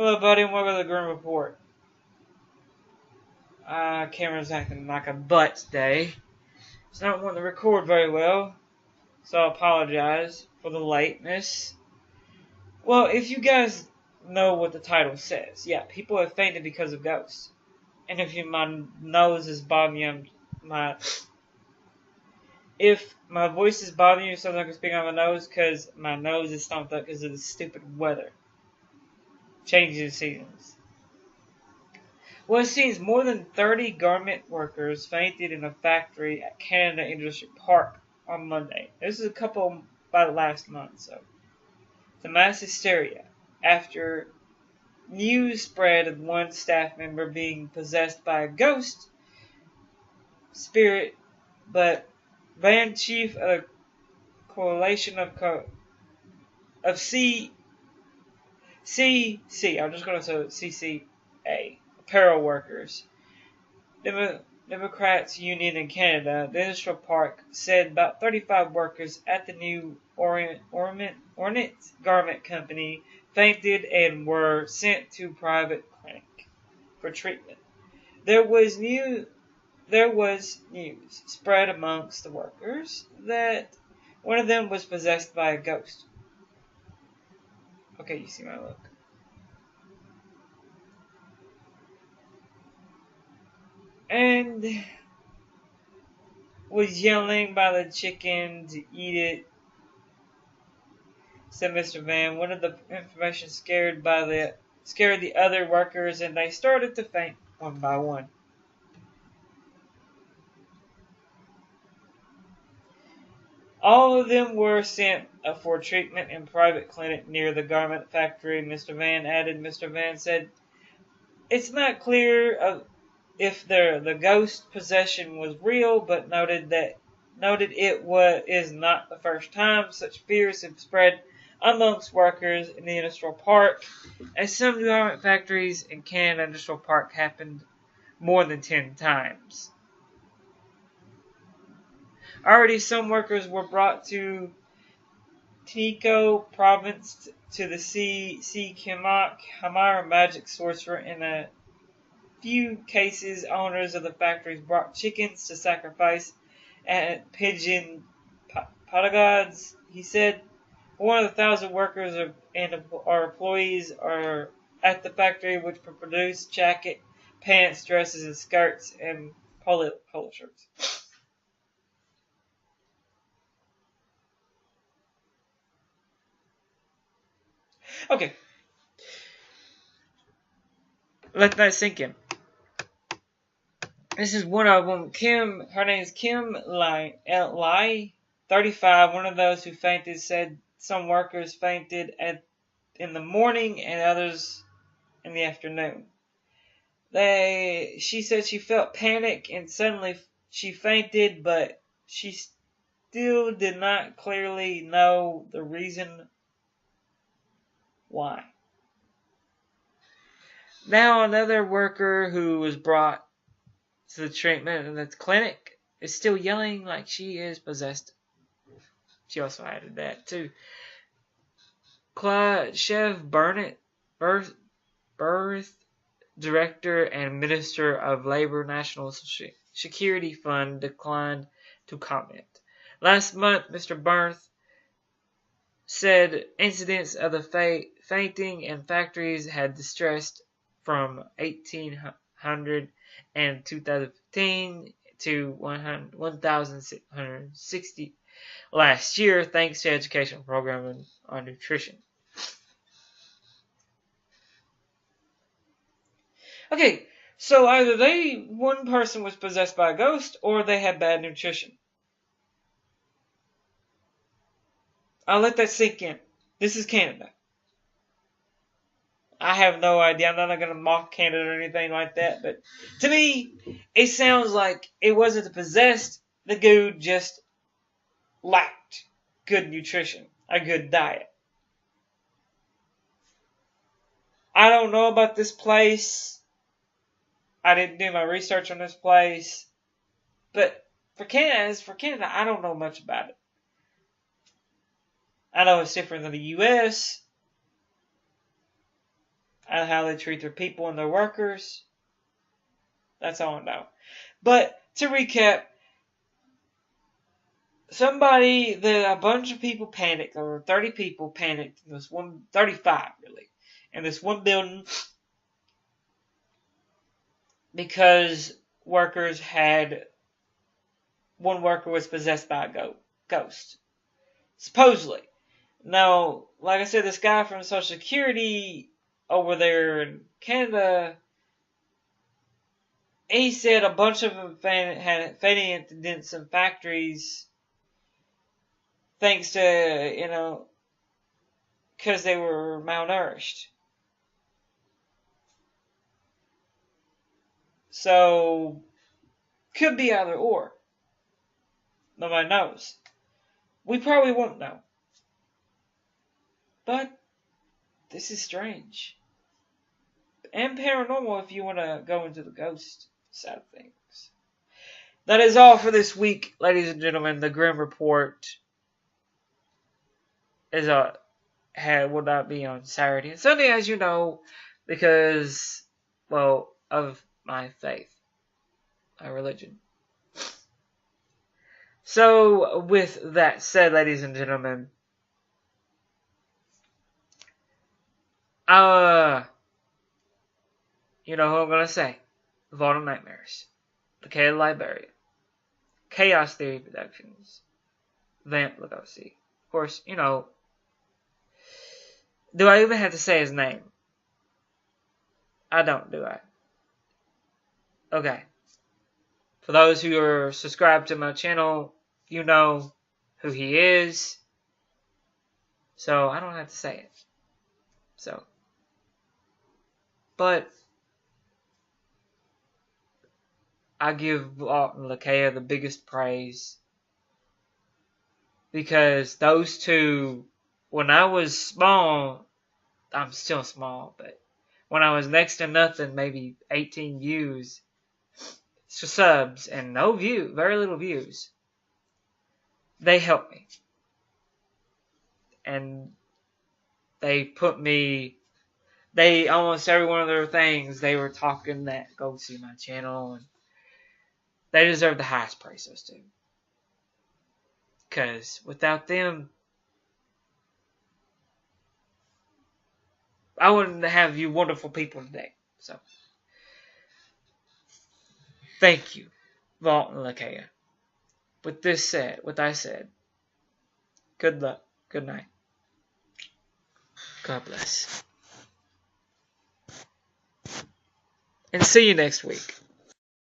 Hello, buddy, and welcome to the Grim Report. Camera's acting like a butt today. It's not wanting to record very well, so I apologize for the lateness. Well, if you guys know what the title says, yeah, people have fainted because of ghosts. And if my nose is bothering you, if my voice is bothering you, sometimes I can speak on my nose because my nose is stumped up because of the stupid weather. Changing seasons. Well, it seems more than 30 garment workers fainted in a factory at Canada Industry Park on Monday. This is a couple by last month, so it's a mass hysteria after news spread of one staff member being possessed by a ghost spirit, but band chief of a coalition of CCC, I'm just going to say CCA, apparel workers, Democrats Union in Canada, the industrial park, said about 35 workers at the new Ornate Garment Company fainted and were sent to private clinic for treatment. There was news spread amongst the workers that one of them was possessed by a ghost. Okay, you see my look. And was yelling by the chicken to eat it, said Mr. Van. One of the information scared the other workers, and they started to faint one by one. All of them were sent for treatment in private clinic near the garment factory, Mr. Van added. Mr. Van said, it's not clear if the ghost possession was real, but noted it is not the first time such fears have spread amongst workers in the industrial park, as some garment factories in Canada Industrial Park happened more than 10 times. Already some workers were brought to Tiko province to the Hamar magic sorcerer. In a few cases, owners of the factories brought chickens to sacrifice at pigeon podagods. He said, one of the 1,000 workers and our employees are at the factory, which produce jacket, pants, dresses, and skirts, and polo shirts. Okay. Let that sink in. This is one of them. Her name is Kim Lai, 35. One of those who fainted said some workers fainted in the morning and others in the afternoon. She said she felt panic and suddenly she fainted, but she still did not clearly know the reason why. Now another worker who was brought to the treatment in the clinic is still yelling like she is possessed. She also added that too. Chev Burnett, birth director and Minister of Labor National Security Fund, declined to comment. Last month, Mr. Berth said incidents of the fainting in factories had distressed from 1,800 and 2015 to 1,660 last year, thanks to education programming on nutrition. Okay, so either one person was possessed by a ghost, or they had bad nutrition. I'll let that sink in. This is Canada. I have no idea. I'm not going to mock Canada or anything like that. But to me, it sounds like it wasn't the possessed. The dude just lacked good nutrition, a good diet. I don't know about this place. I didn't do my research on this place. But for Canada, I don't know much about it. I know it's different than the U.S. and how they treat their people and their workers. That's all I know. But to recap, a bunch of people panicked. There were 30 people panicked in this 35 really, in this one building because one worker was possessed by a ghost. Supposedly. Now, like I said, this guy from Social Security over there in Canada, he said a bunch of them had fading incidents in factories thanks to, because they were malnourished. So, could be either or. Nobody knows. We probably won't know. But, this is strange. And paranormal if you want to go into the ghost side of things. That is all for this week, ladies and gentlemen. The Grim Report will not be on Saturday and Sunday, as you know, because, well, of my faith, my religion. So, with that said, ladies and gentlemen, you know who I'm gonna say? Vault of Nightmares, The K Librarian, Chaos Theory Productions, Vamp Lugosi. Of course, do I even have to say his name? I don't, do I? Okay. For those who are subscribed to my channel, you know who he is. So, I don't have to say it. So. But I give Vault and Lakea the biggest praise. Because those two, when I was small, I'm still small, but when I was next to nothing, maybe 18 views, subs, and very little views, they helped me. And they almost every one of their things, they were talking that go see my channel, and they deserve the highest praise, those two. Because without them, I wouldn't have you wonderful people today. So, thank you, Vault and Lakea. With I said, good luck, good night. God bless. And see you next week.